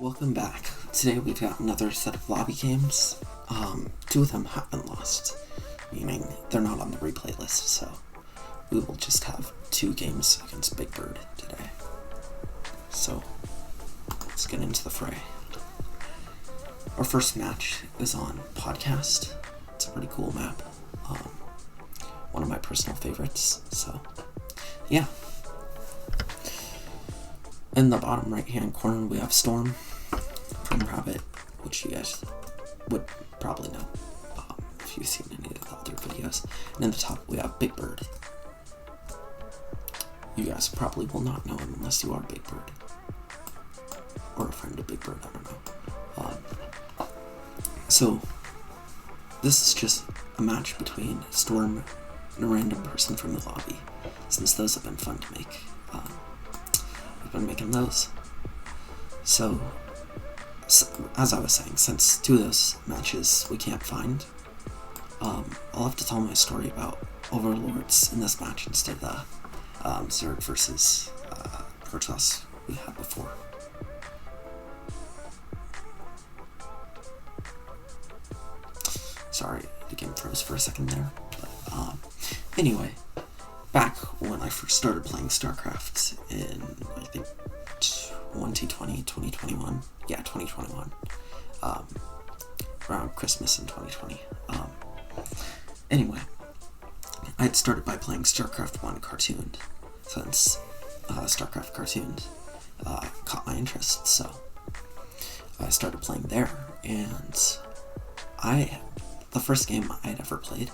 Welcome back. Today we've got another set of lobby games. Two of them have been lost, meaning they're not on the replay list, so we will just have two games against BigBird today. So, let's get into the fray. Our first match is on Podcast. It's a pretty cool map. One of my personal favorites, so yeah. In the bottom right hand corner we have Storm from Rabbit, which you guys would probably know if you've seen any of the other videos. And in the top we have BigBird. You guys probably will not know him unless you are BigBird. Or a friend of BigBird, I don't know. So, this is just a match between Storm and a random person from the lobby, since those have been fun to make. We've been making those. So, as I was saying, since two of those matches we can't find, I'll have to tell my story about Overlords in this match instead of Zerg versus Protoss we had before. Sorry, the game froze for a second there. But anyway, back when I first started playing StarCraft in, I think, 2021. Yeah, 2021. Around Christmas in 2020. Anyway, I had started by playing StarCraft 1 cartooned, since StarCraft cartooned caught my interest, so I started playing there, and the first game I had ever played,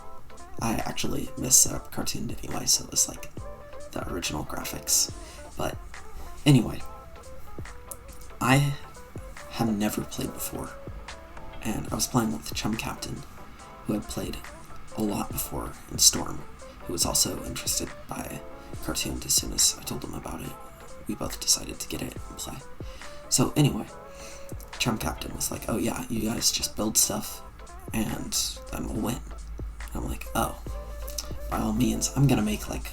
I actually missed setup cartooned anyway, so it was like the original graphics. But anyway, I had never played before, and I was playing with the Chum Captain, who had played a lot before in Storm, who was also interested by cartooned. As soon as I told him about it, we both decided to get it and play. So anyway, Chum Captain was like, oh yeah, you guys just build stuff, and then we'll win. And I'm like, oh, by all means, I'm gonna make like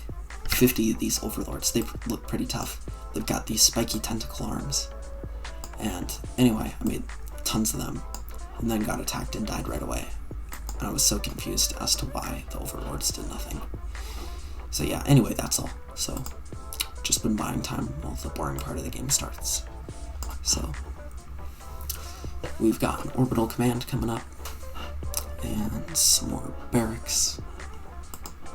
50 of these Overlords. They look pretty tough. They've got these spiky tentacle arms. And anyway, I made tons of them, and then got attacked and died right away. And I was so confused as to why the Overlords did nothing. So yeah, anyway, that's all. So, just been buying time while the boring part of the game starts. So, we've got an orbital command coming up, and some more barracks,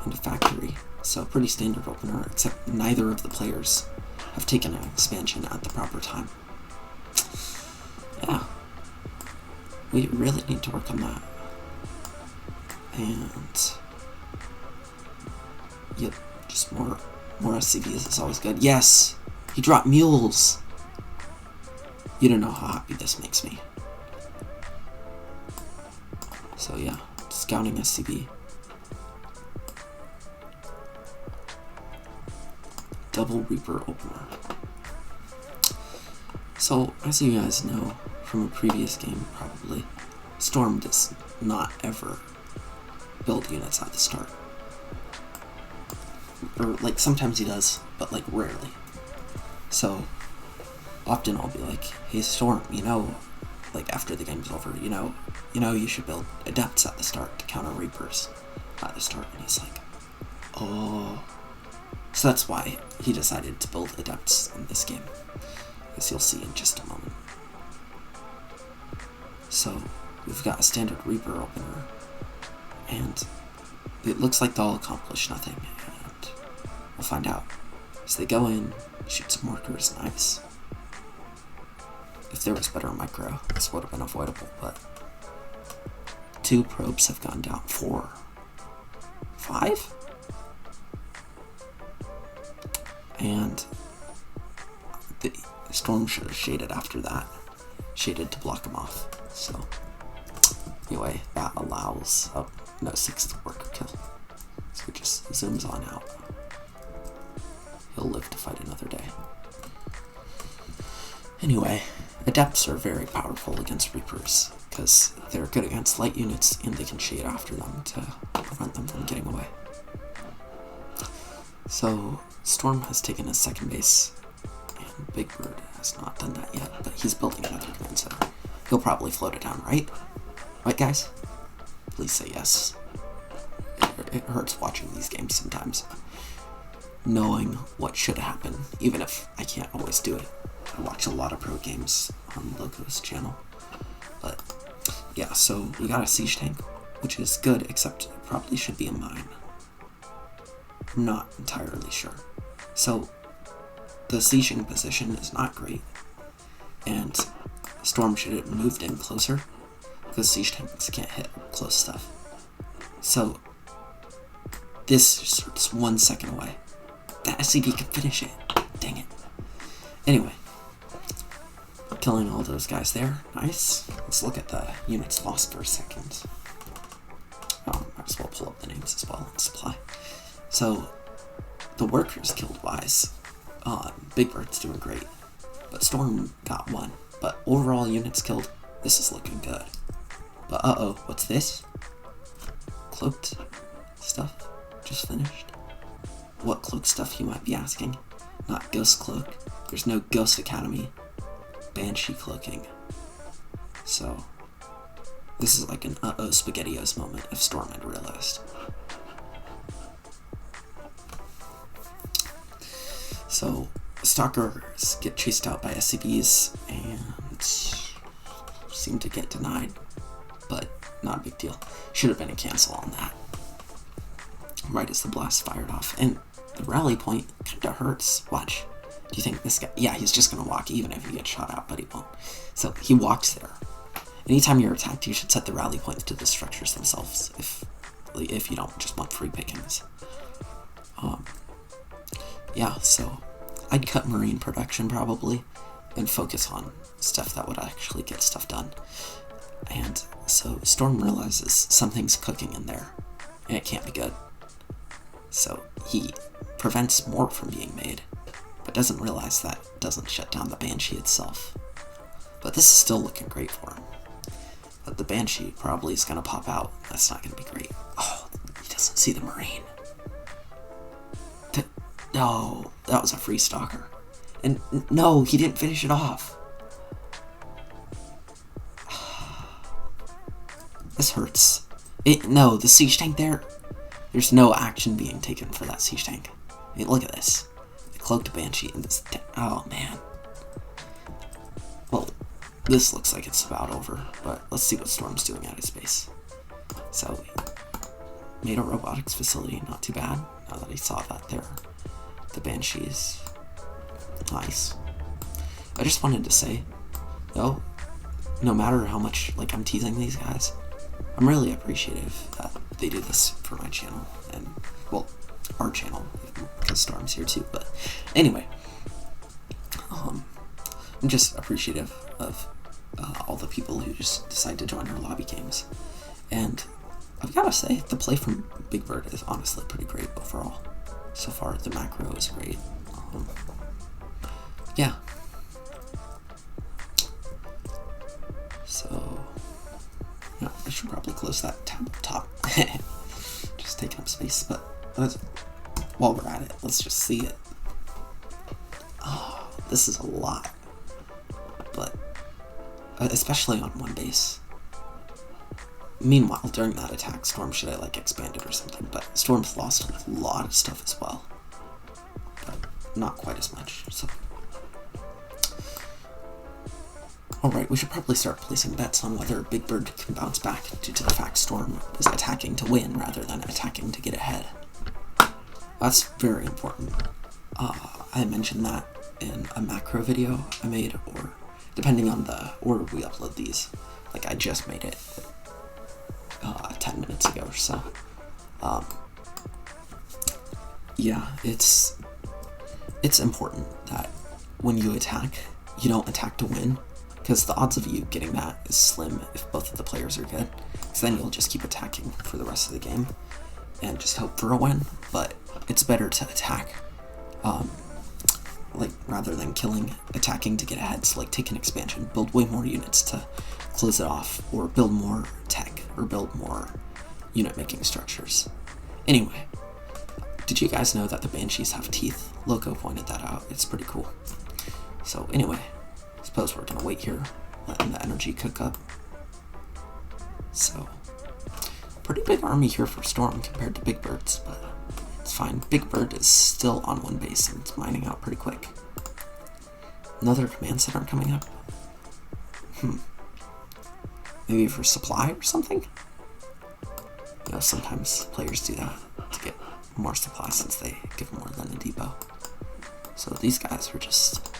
and a factory. So pretty standard opener, except neither of the players have taken an expansion at the proper time. Yeah, we really need to work on that. And yep, just more SCVs is always good. Yes, he dropped mules. You don't know how happy this makes me. So yeah, scouting SCV. Double Reaper opener. So, as you guys know from a previous game, probably, Storm does not ever build units at the start. Or, like, sometimes he does, but, like, rarely. So, often I'll be like, hey Storm, you know, like, after the game's over, you know, you should build Adepts at the start to counter Reapers at the start. And he's like, oh. So that's why he decided to build Adepts in this game, as you'll see in just a moment. So, we've got a standard Reaper opener, and it looks like they'll accomplish nothing, and we'll find out. As they go in, shoot some workers, nice. If there was better micro, this would have been avoidable, but 2 probes have gone down. 4? 5? And the Storm should have shaded after that. Shaded to block him off. So, anyway, that allows, oh, no, 6th worker kill. So he just zooms on out. He'll live to fight another day. Anyway, Adepts are very powerful against Reapers, because they're good against light units and they can shade after them to prevent them from getting away. So, Storm has taken his second base, and BigBird has not done that yet, but he's building another he'll probably float it down, right? Right, guys? Please say yes. It hurts watching these games sometimes, knowing what should happen, even if I can't always do it. I watch a lot of pro games on Loco's channel. But, yeah, so we got a siege tank, which is good, except it probably should be a mine. I'm not entirely sure. So, the sieging position is not great, and Storm should have moved in closer, because siege tanks can't hit close stuff. So, this is 1 second away. That SCV could finish it. Dang it. Anyway, killing all those guys there. Nice. Let's look at the units lost for a second. Might as well pull up the names as well and supply. So, the workers killed wise. BigBird's doing great. But Storm got 1. But overall units killed, this is looking good. But uh-oh, what's this? Cloaked stuff? Just finished? What cloak stuff, you might be asking? Not Ghost Cloak. There's no Ghost Academy. Banshee cloaking. So, this is like an uh-oh SpaghettiOs moment if Storm had realized. So, Stalkers get chased out by SCVs and seem to get denied, but not a big deal. Should have been a cancel on that. Right as the blast fired off, and the rally point kinda hurts. Watch. Do you think this guy? Yeah, he's just gonna walk even if he gets shot out, but he won't. So he walks there. Anytime you're attacked, you should set the rally points to the structures themselves, if you don't just want free pickings. Yeah, so I'd cut marine production probably, and focus on stuff that would actually get stuff done. And so Storm realizes something's cooking in there, and it can't be good. So he prevents more from being made, but doesn't realize that doesn't shut down the Banshee itself. But this is still looking great for him. But the Banshee probably is going to pop out. That's not going to be great. Oh, he doesn't see the Marine. No, that was a free Stalker. And no, he didn't finish it off. This hurts. No, the siege tank there, there's no action being taken for that siege tank. I mean, look at this. The cloaked Banshee in this oh man. Well, this looks like it's about over, but let's see what Storm's doing at his base. So, he made a robotics facility, not too bad, now that he saw that there. The Banshees. Nice. I just wanted to say, though, no matter how much, I'm teasing these guys, I'm really appreciative that they do this for my channel, and, well, our channel, because Storm's here too, but anyway, I'm just appreciative of all the people who just decide to join our lobby games, and I've gotta say, the play from BigBird is honestly pretty great overall. So far, the macro is great. Yeah. So, yeah, I should probably close that tab up top. Just taking up space, but while we're at it, let's just see it. Oh, this is a lot. But, especially on one base. Meanwhile, during that attack, Storm should have expanded or something, but Storm's lost a lot of stuff as well. But not quite as much, so. Alright, we should probably start placing bets on whether BigBird can bounce back due to the fact Storm is attacking to win rather than attacking to get ahead. That's very important. I mentioned that in a macro video I made, or depending on the order we upload these. I just made it 10 minutes ago or so. Yeah, it's important that when you attack, you don't attack to win, because the odds of you getting that is slim if both of the players are good, because then you'll just keep attacking for the rest of the game and just hope for a win. But it's better to attack rather than attacking to get ahead. So take an expansion, build way more units to close it off, or build more tech, or build more unit making structures. Anyway, did you guys know that the Banshees have teeth? Loco pointed that out. It's pretty cool. So anyway, I suppose we're gonna wait here letting the energy cook up. So, pretty big army here for Storm compared to BigBird's, but it's fine. BigBird is still on one base and it's mining out pretty quick. Another command center coming up. Maybe for supply or something? You know, sometimes players do that to get more supply since they give more than a depot. So these guys are just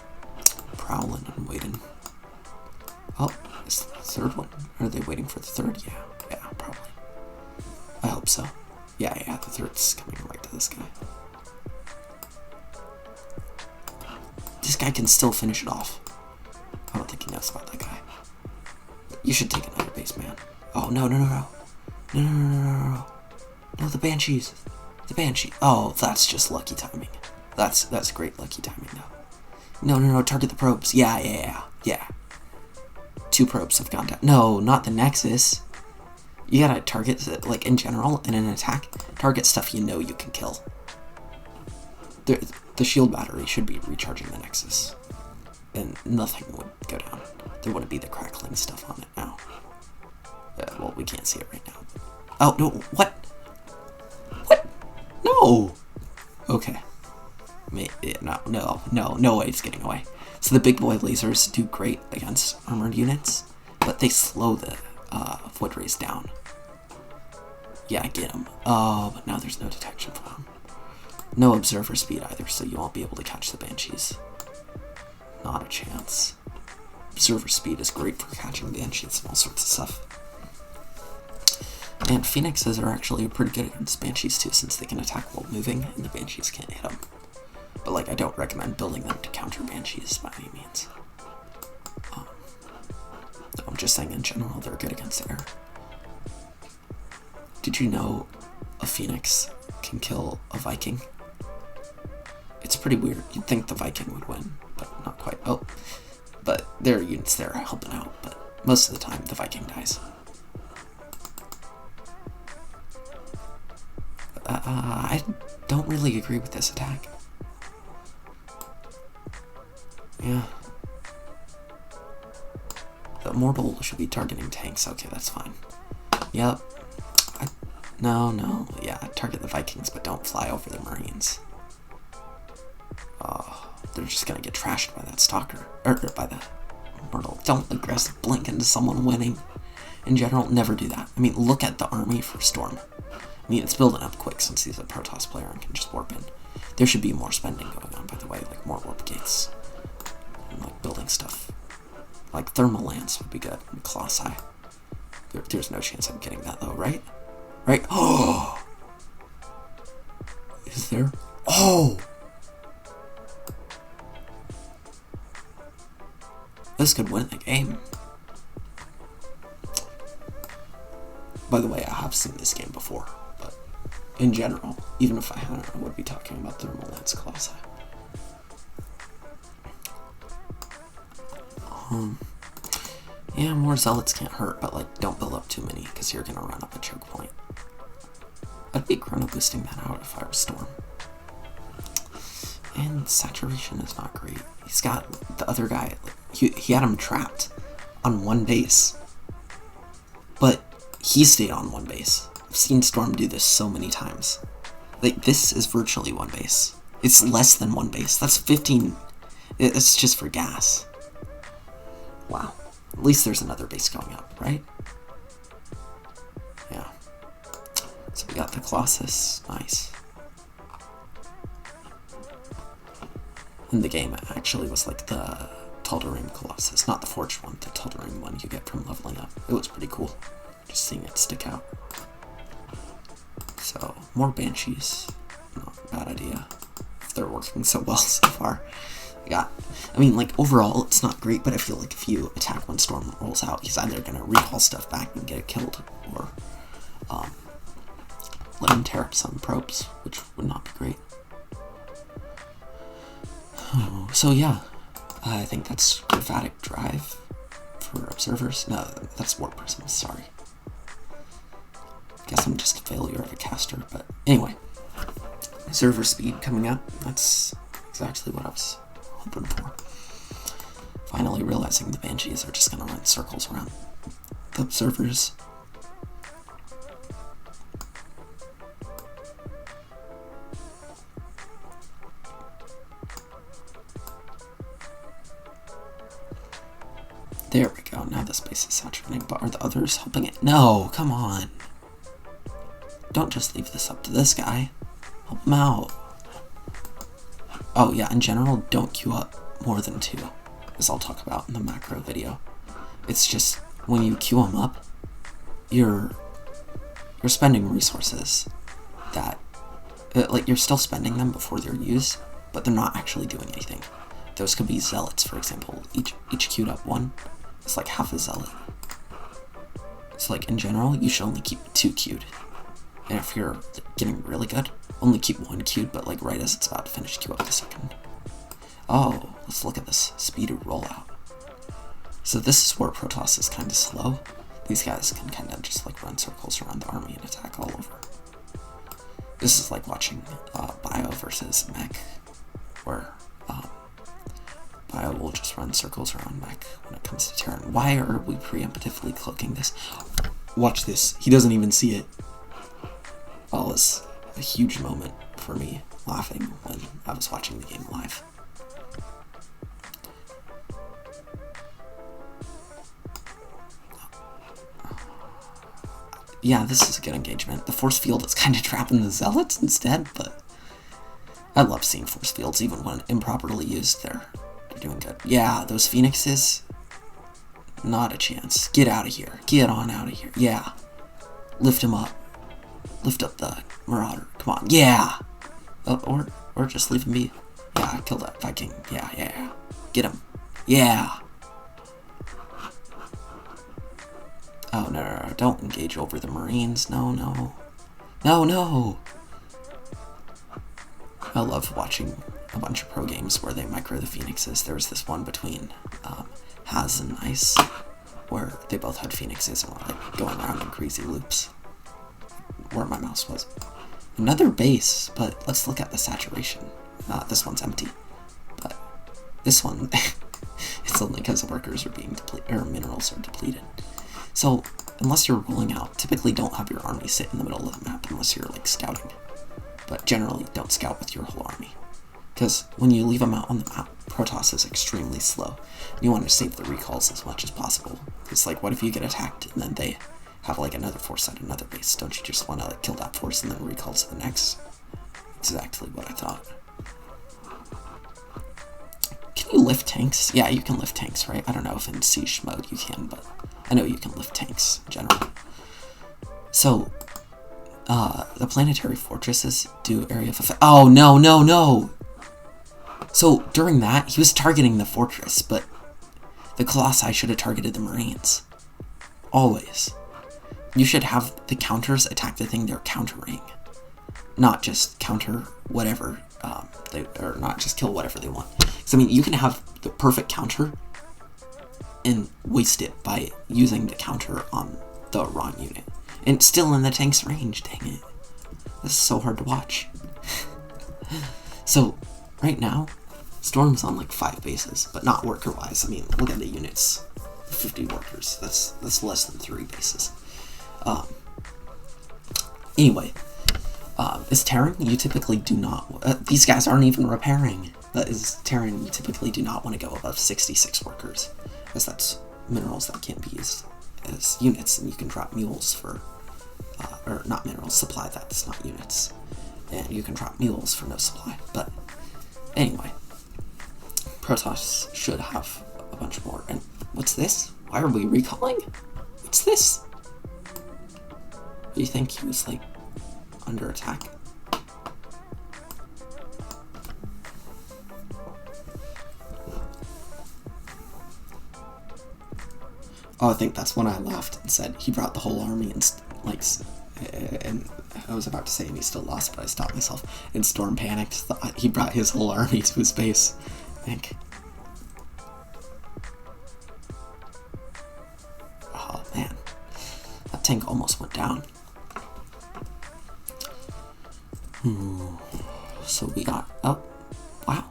prowling and waiting. Oh, is the third one? Are they waiting for the third? Yeah, probably. I hope so. Yeah, the third's coming right to this guy. This guy can still finish it off. I don't think he knows about that guy. You should take another base, man. Oh, no. No, the Banshees. The Banshee. Oh, that's just lucky timing. That's great lucky timing, though. No, target the probes. Yeah. 2 probes have gone down. No, not the Nexus. You gotta target, like, in general, in an attack, target stuff you know you can kill. The shield battery should be recharging the Nexus. And nothing would go down. There wouldn't be the crackling stuff on it now. Well, we can't see it right now. Oh, no, what? What? No! Okay. No way it's getting away. So the big boy lasers do great against armored units, but they slow the void rays down. Yeah, I get them. Oh, but now there's no detection for them. No observer speed either, so you won't be able to catch the Banshees. Not a chance. Observer speed is great for catching Banshees and all sorts of stuff. And Phoenixes are actually pretty good against Banshees too, since they can attack while moving, and the Banshees can't hit them. But, like, I don't recommend building them to counter Banshees by any means. No, I'm just saying in general they're good against air. Did you know a Phoenix can kill a Viking? It's pretty weird. You'd think the Viking would win, but not quite. Oh, but there are units there helping out, but most of the time the Viking dies. I don't really agree with this attack. Yeah. The Mortal should be targeting tanks. Okay, that's fine. Yep. No. Yeah, target the Vikings, but don't fly over the Marines. Oh, they're just gonna get trashed by that Stalker. Or by the Mortal. Don't aggressive blink into someone winning. In general, never do that. I mean, look at the army for Storm. I mean, it's building up quick since he's a Protoss player and can just warp in. There should be more spending going on, by the way, like more warp gates. And, like, building stuff. Like, thermal lance would be good. And Colossi. There's no chance I'm getting that, though, right? Right? Oh! Is there? Oh! This could win the game. By the way, I have seen this game before, but in general, even if I hadn't, I would be talking about Thermal Lance Colossi. Yeah, more Zealots can't hurt, but, like, don't build up too many, because you're gonna run up a choke point. I'd be chrono boosting that out if I were Storm. And saturation is not great. He's got the other guy, like, he had him trapped on one base, but he stayed on one base. I've seen Storm do this so many times. Like, this is virtually one base. It's less than one base. That's 15. It's just for gas. Wow. At least there's another base going up, right? Yeah. So we got the Colossus. Nice. And the game actually was like the Tal'Darim Colossus, not the Forged one, the Tal'Darim one you get from leveling up. It was pretty cool, just seeing it stick out. So, more Banshees. Not a bad idea, if they're working so well so far. I mean, like, overall, it's not great, but I feel like if you attack when Storm rolls out, he's either going to recall stuff back and get it killed, or let him tear up some probes, which would not be great. So yeah, I think that's Graphatic Drive for observers. No, that's Warp Prisms, sorry. Guess I'm just a failure of a caster, but anyway. Observer speed coming up, that's exactly what I was hoping for. Finally realizing the Banshees are just gonna run circles around the observers. There we go, now the space is saturating, but are the others helping it? No, come on. Don't just leave this up to this guy. Help him out. Oh yeah, in general, don't queue up more than 2, as I'll talk about in the macro video. It's just, when you queue them up, you're spending resources that, like, you're still spending them before they're used, but they're not actually doing anything. Those could be zealots, for example. Each queued up one is like half a zealot. So like in general, you should only keep 2 queued. And if you're getting really good, only keep 1 queued, but like right as it's about to finish, queue up the 2nd. Oh, let's look at this speed rollout. So this is where Protoss is kind of slow. These guys can kind of just like run circles around the army and attack all over. This is like watching Bio versus Mech, where Bio will just run circles around Mech when it comes to Terran. Why are we preemptively cloaking this? Watch this. He doesn't even see it. Well, it was a huge moment for me, laughing when I was watching the game live. Yeah, this is a good engagement. The force field is kind of trapping the zealots instead, but I love seeing force fields even when improperly used. They're doing good. Yeah, those phoenixes, not a chance. Get out of here. Get on out of here. Yeah. Lift him up. Lift up the Marauder. Come on. Yeah. Or just leave him be. Yeah, kill that Viking. Yeah. Get him. Yeah. Oh, no. Don't engage over the Marines. No. I love watching a bunch of pro games where they micro the Phoenixes. There was this one between Haz and Ice where they both had Phoenixes and were like going around in crazy loops. Where my mouse was. Another base, but let's look at the saturation. This one's empty. But this one, it's only because the workers are being depleted, or minerals are depleted. So, unless you're rolling out, typically don't have your army sit in the middle of the map unless you're like scouting. But generally, don't scout with your whole army. Because when you leave them out on the map, Protoss is extremely slow. You want to save the recalls as much as possible. It's like, what if you get attacked and then they have like another force at another base? Don't you just want to like kill that force and then recall to the next? Exactly what I thought. Can you lift tanks? Yeah, you can lift tanks, right? I don't know if in siege mode you can, but I know you can lift tanks in general. So, the planetary fortresses do area of effect. Oh, no! So, during that, he was targeting the fortress, but the Colossi should have targeted the Marines. Always. You should have the counters attack the thing they're countering. Not just counter whatever, or not just kill whatever they want. Because, I mean, you can have the perfect counter and waste it by using the counter on the wrong unit. And it's still in the tank's range, dang it. This is so hard to watch. So, right now, Storm's on like 5 bases, but not worker-wise. I mean, look at the units. 50 workers. That's less than 3 bases. Anyway, as Terran, you typically do not... these guys aren't even repairing. That is Terran, you typically do not want to go above 66 workers, as that's minerals that can't be used as units, and you can drop mules for... or not minerals, supply, that's not units. And you can drop mules for no supply. But anyway, Protoss should have a bunch more. And what's this? Why are we recalling? What's this? Do you think he was like under attack? Oh, I think that's when I laughed and said he brought the whole army and like, and I was about to say and he still lost, but I stopped myself. And Storm panicked, thought he brought his whole army to his base. I think. Oh man, that tank almost went down. So we got, oh, wow,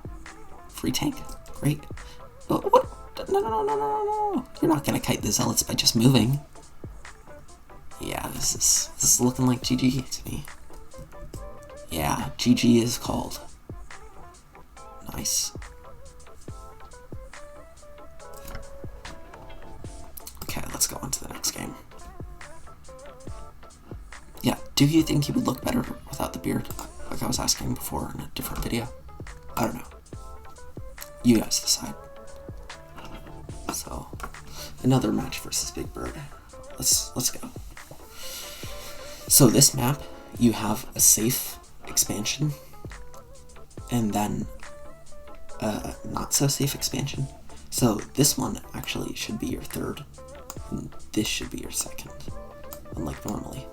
free tank, great. But what? No. You're not gonna kite the zealots by just moving. Yeah, this is looking like GG to me. Yeah, GG is called. Nice. Okay, let's go on to the next game. Yeah, do you think he would look better without the beard? Like I was asking before in a different video. I don't know. You guys decide. So, another match versus BigBird. Let's go. So this map, you have a safe expansion, and then a not so safe expansion. So this one actually should be your third, and this should be your second, unlike normally.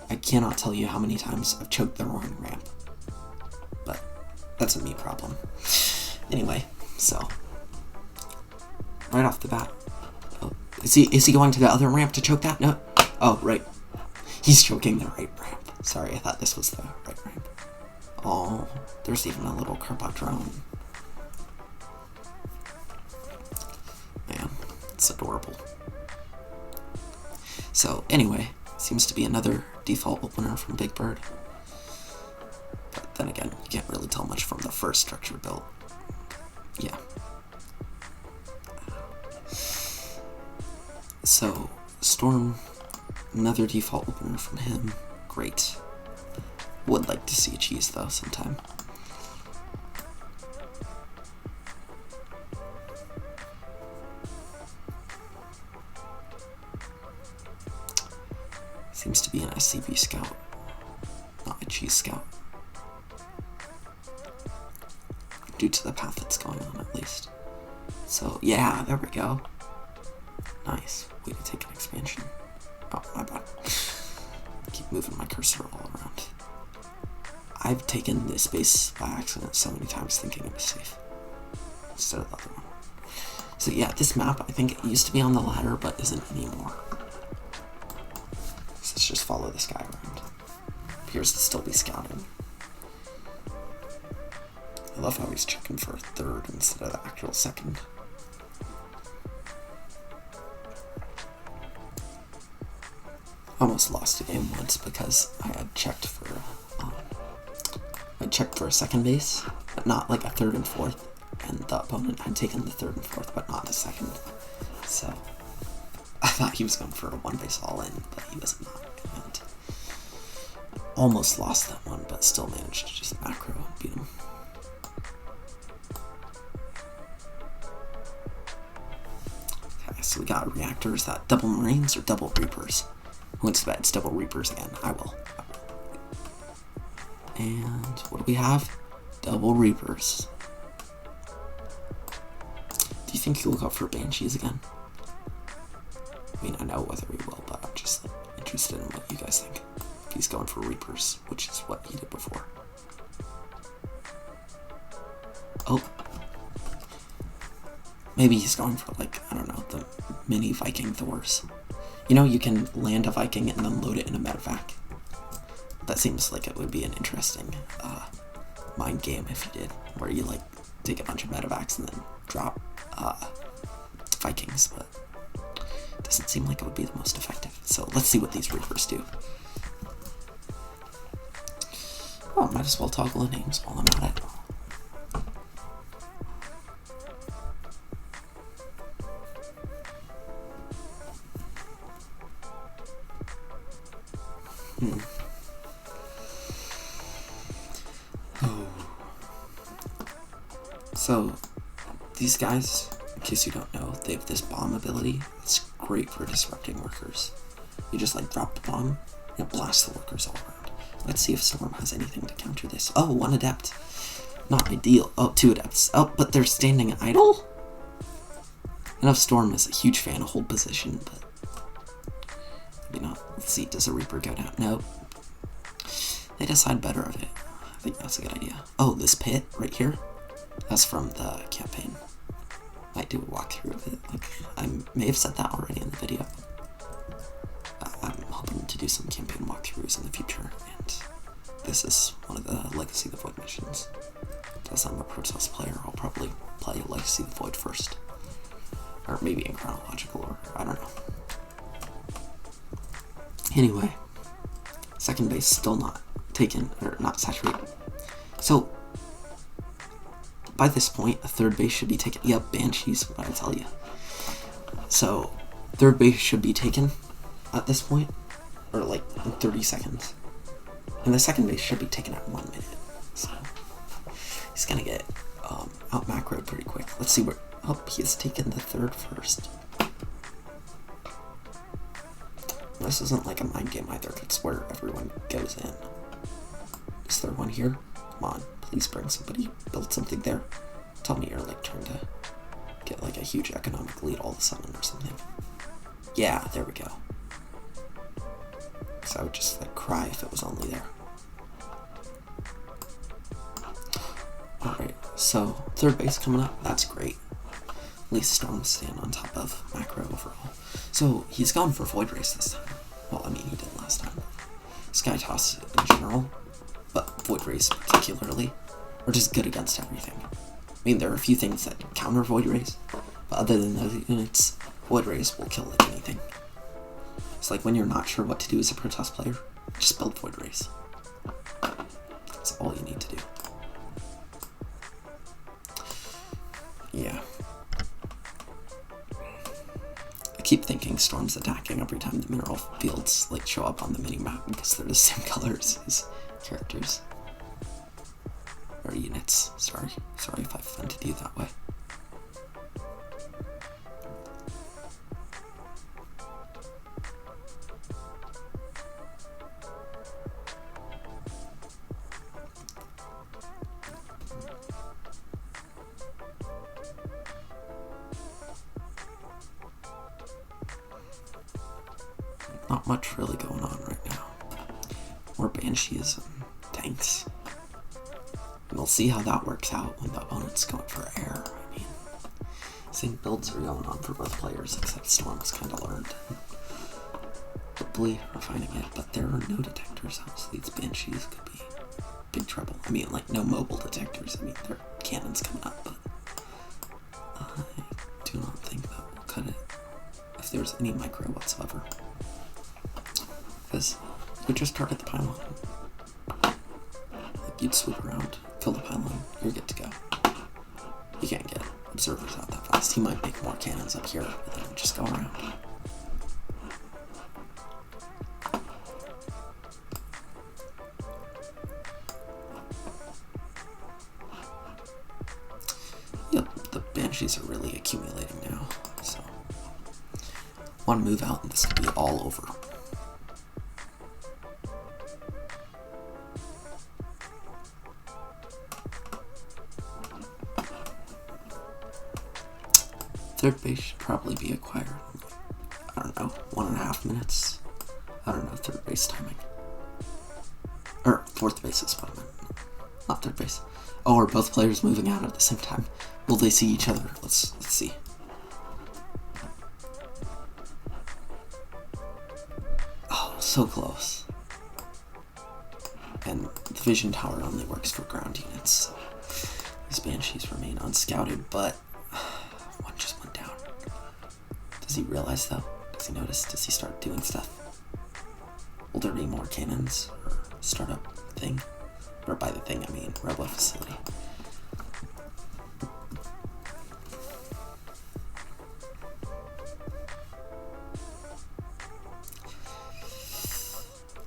I cannot tell you how many times I've choked the wrong ramp, but that's a me problem. Anyway, so right off the bat, oh, is he going to the other ramp to choke that? No. Oh, right. He's choking the right ramp. Sorry, I thought this was the right ramp. Oh, there's even a little Carpot drone. Man, it's adorable. So anyway, seems to be another default opener from BigBird. But then again, you can't really tell much from the first structure built. Yeah. So, Storm, another default opener from him. Great. Would like to see a cheese though sometime. Seems to be an SCV scout, not a cheese scout. Due to the path that's going on, at least. So, yeah, there we go. Nice. Way to take an expansion. Oh, my bad. Keep moving my cursor all around. I've taken this base by accident so many times thinking it was safe, instead of the other one. So yeah, this map, I think it used to be on the ladder, but isn't anymore. So let's just follow this guy around. Appears to still be scouting. I love how he's checking for a third instead of the actual second. Almost lost a game once because I had checked for a second base, but not like a third and fourth, and the opponent had taken the third and fourth, but not the second. So I thought he was going for a one base all in, but he was not. And almost lost that one, but still managed to just macro and beat him. Okay, so we got reactors that double Marines or double Reapers. Who wants to bet it's double Reapers again? I will. And what do we have? Double Reapers. Do you think he'll go for Banshees again? I mean, I know whether he will, but I'm just interested in what you guys think. If he's going for Reapers, which is what he did before. Oh. Maybe he's going for, like, I don't know, the mini Viking Thors. You know, you can land a Viking and then load it in a medevac. That seems like it would be an interesting mind game if you did, where you like take a bunch of medevacs and then drop Vikings, but it doesn't seem like it would be the most effective. So let's see what these Reapers do. Oh, might as well toggle the names while I'm at it. So, these guys, in case you don't know, they have this bomb ability. It's great for disrupting workers. You just like drop the bomb and it blasts the workers all around. Let's see if Storm has anything to counter this. Oh, 1 adept. Not ideal. Oh, 2 adepts. Oh, but they're standing idle? I know Storm is a huge fan of hold position, but maybe not. Let's see, does a Reaper go down? Nope. They decide better of it. I think that's a good idea. Oh, this pit right here? That's from the campaign. Might do a walkthrough of it. Like, I may have said that already in the video. I'm hoping to do some campaign walkthroughs in the future, and this is one of the Legacy of the Void missions. As I'm a Protoss player, I'll probably play Legacy of the Void first. Or maybe in chronological order, I don't know. Anyway, second base still not taken, or not saturated. So, by this point, a third base should be taken. Yep, Banshees, what I tell you. So, third base should be taken at this point, or like in 30 seconds. And the second base should be taken at 1 minute. So, he's gonna get out macroed pretty quick. Let's see where. Oh, he has taken the third first. This isn't like a mind game either. It's where everyone goes in. Is there one here? Come on, please bring somebody. Build something there. Tell me you're like trying to get like a huge economic lead all of a sudden or something. Yeah, there we go. So I would just like cry if it was only there. Alright, so third base coming up. That's great. At least Storm's staying on top of macro overall. So he's gone for Void Race this time. Well, I mean, he did last time. Sky Toss in general, but Void Race particularly, are just good against everything. I mean, there are a few things that counter Void Race, but other than those units, Void Race will kill like anything. It's like when you're not sure what to do as a Protoss player, just build Void Race. That's all you need to do. Yeah. I keep thinking Storm's attacking every time the mineral fields like show up on the minimap because they're the same colors as characters. Or units. Sorry if I offended you that way. Not much really going on right now. More Banshees and tanks. And we'll see how that works out when the opponent's going for air. I mean, same builds are going on for both players, except Storm's kind of learned. Hopefully refining it, but there are no detectors, so these Banshees could be big trouble. I mean, like, no mobile detectors. I mean, there are cannons coming up, but I do not think that will cut it if there's any micro whatsoever. Because you just target the pylon. Like, you'd swoop around, kill the pylon, you're good to go. You can't get observers out that fast. He might make more cannons up here, but then just go around. Yep, the Banshees are really accumulating now, so one move out and this could be all over. Third base should probably be acquired in, I don't know, 1.5 minutes. I don't know, third base timing. Or fourth base is what I meant. Not third base. Oh, are both players moving out at the same time? Will they see each other? Let's see. Oh, so close. And the vision tower only works for ground units, so these Banshees remain unscouted, but one just went down. Does he realize though? Does he notice? Does he start doing stuff? Will there be more cannons or startup thing? Or by the thing I mean Robo facility.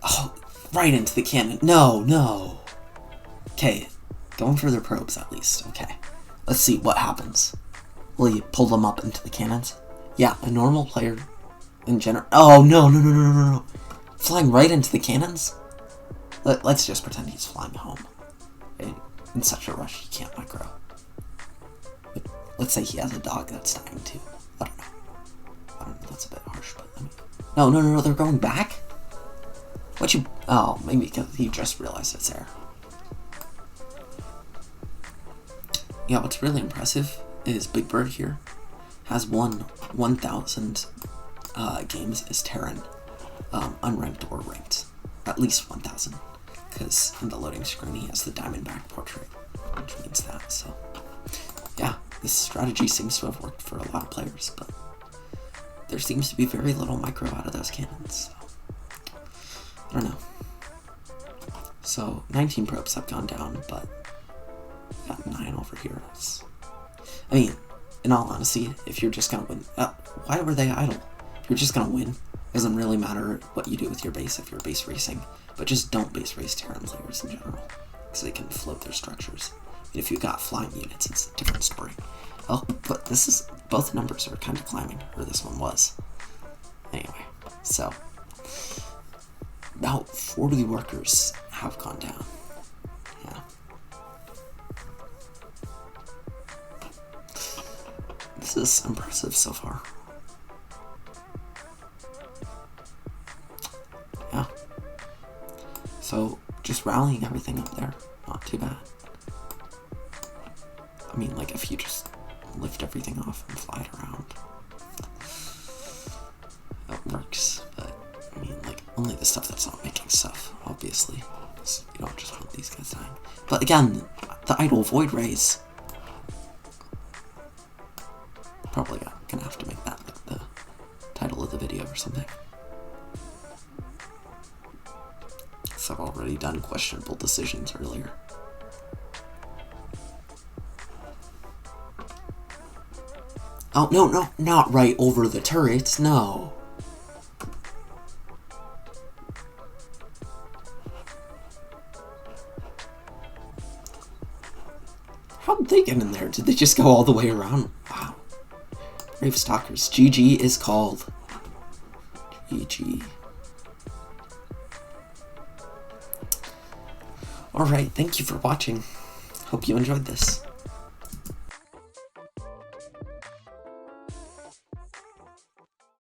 Oh, right into the cannon. No. Okay, going for their probes at least. Okay, let's see what happens. Will you pull them up into the cannons? Yeah, a normal player in general. Oh, no. Flying right into the cannons? Let's just pretend he's flying home. In such a rush, he can't micro. But let's say he has a dog that's dying too. I don't know, that's a bit harsh, but I mean... No, they're going back? Oh, maybe because he just realized it's there. Yeah, what's really impressive is BigBird here has won 1,000 games as Terran, unranked or ranked. At least 1,000, because in the loading screen he has the Diamondback portrait, which means that, so yeah, this strategy seems to have worked for a lot of players, but there seems to be very little micro out of those cannons, so I don't know. So 19 probes have gone down, but got 9 over here. I mean, in all honesty, if you're just gonna win, why were they idle? If you're just gonna win, it doesn't really matter what you do with your base if you're base racing, but just don't base race Terran players in general, because they can float their structures. And if you've got flying units, it's a different story. Oh, but both numbers are kind of climbing, or this one was. Anyway, so about 40 workers have gone down. Yeah. This is impressive so far. Yeah. So, just rallying everything up there, not too bad. I mean, like, if you just lift everything off and fly it around, that works, but, I mean, like, only the stuff that's not making stuff, obviously. You don't just want these guys dying. But again, the idle void rays. Probably gonna have to make that like the title of the video or something. So I've already done questionable decisions earlier. Oh, no, not right over the turrets, no. How'd they get in there? Did they just go all the way around? Wow. Brave Stalkers. GG is called. GG. Alright, thank you for watching. Hope you enjoyed this.